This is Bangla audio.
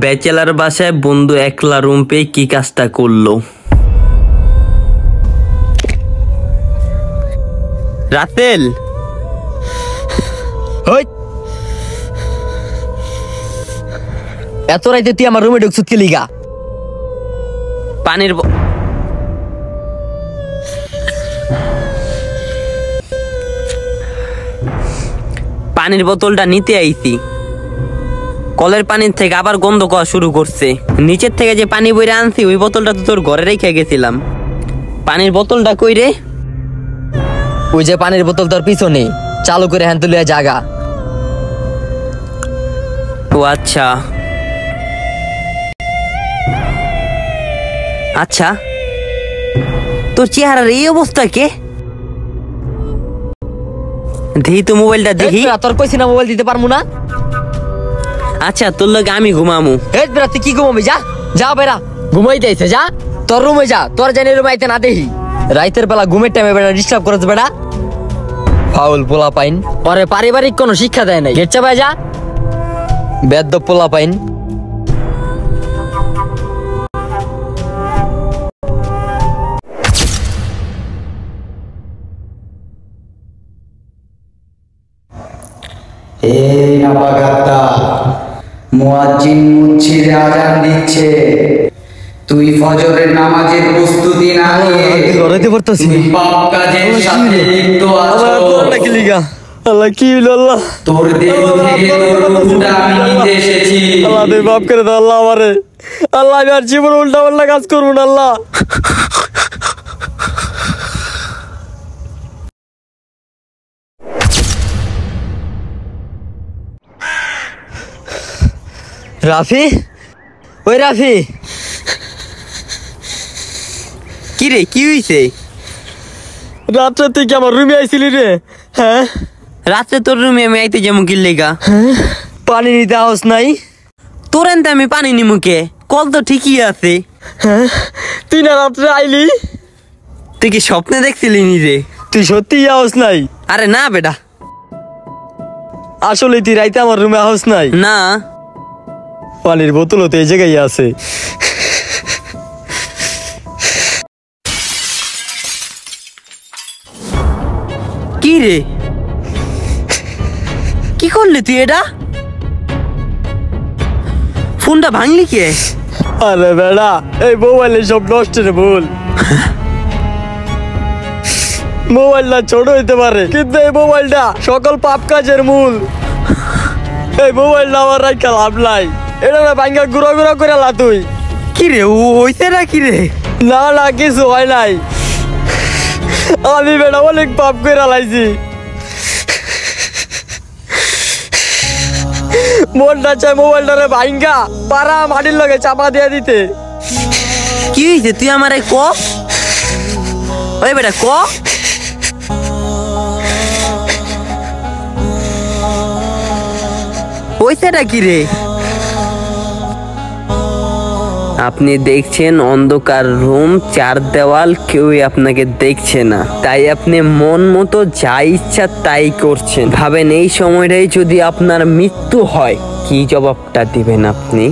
ব্যাচেলার বাসায় বন্ধু একলা রুম পেয়ে কি কাজটা করলো। রাতেল, এত রাইতে তুই আমার রুমে ঢুকছিস কি লিগা? পানির বোতলটা নিতে আইছি, কলের পানির থেকে আবার গন্ধ করা শুরু করছে। নিচের থেকে যে পানি বইরে আনছি ওই বোতলটা তো তোর ঘরে রেখে গেছিলাম। পানির বোতলটা কই রে? ওই যে পানির বোতল তোর পিছনে, চালু করে হ্যান তুলে জাগা। ও আচ্ছা আচ্ছা, তোর চেহারার এই অবস্থা কে? দেখি তো মোবাইলটা দেখি। তোর কইছি না মোবাইল দিতে পারবো না। আচ্ছা তোর লগে আমি ঘুমামু। তুই কি ঘুমাবি? যা যা বেড়া, ঘুমাই যাইছে, যা তোর রুমে যা। তোর জানি রুমে আইতে না দেখি। রাইতের বেলা ঘুমের টাইমে বেড়া ডিস্টার্ব করছ বেড়া, ফাউল পোলা পাইন। পরে পারিবারিক কোনো শিক্ষা দেয় নাই। গেট চাপায় যা, বেদ্য পোলা পাইন। এই নাপাগাত্তা, মুয়াজ্জিন মুচ্ছিদে আজান দিচ্ছে। তুই ফজরের নামাজের প্রস্তুতি না নিয়ে তুই পাপ কাজের সাথে লিপ্ত আছো। আল্লাহ কি হইল? আল্লাহ তোর দেহ থেকে তোর রূহটা আমি নিতে এসেছি। আল্লাহ তুই মাফ করে দাও আল্লাহ আমারে। আল্লাহ আমি আর জীবন উল্টা পাল্টা কাজ করবো না আল্লাহ। রাফি, ওই রাফি, কি রে, কি হইছে? রাত্রে তুই কি আমার রুমে আইছিলি রে? হ্যাঁ, রাত্রে তোর রুমে আমি আইতে যেমন কি লেগা? পানি নিতে আওস নাই? তোর এনতে আমি পানি নিমুকে, কল তো ঠিকই আছে। হ্যাঁ, তুই না রাত্রে আইলি? তুই কি স্বপ্নে দেখছিলি নিজে? তুই সত্যি আওস নাই? আরে না বেটা, আসলে তুই রাইতে আমার রুমে আওস নাই? না, পানির বোতলও তো এই জায়গায় আছে। কি রে, কি করলি তুই এটা? ফোনটা ভাঙলি কে? আরে বেড়া, এই মোবাইলে সব নষ্টের ভুল। মোবাইলটা ছোট হইতে পারে কিন্তু এই মোবাইলটা সকল পাপ কাজের মূল। এই মোবাইলটা আমার রাখা লাভ নাই, এটা না ভাঙ্গা গুড়া গুড়া করে লা তুই। কি রে, হইছে না কি রে? না না, কিছু হয় নাই। আমি বেড়া অনেক পাপ করে লাইছি। মনটা চাই মোবাইলটারে ভাঙ্গা পারা মাটির লগে চাপা দিয়ে দিতে। কি হইছে তুই আমারে ক? ওই বেটা ক। হইছেটা কি রে? আপনি দেখছেন অন্ধকার রুম, চার দেওয়াল, কেউই আপনাকে দেখছে না, তাই আপনি মন মতো যা ইচ্ছা তাই করছেন। ভাবেন এই সময়টাই যদি আপনার মৃত্যু হয় কি জবাবটা দিবেন আপনি?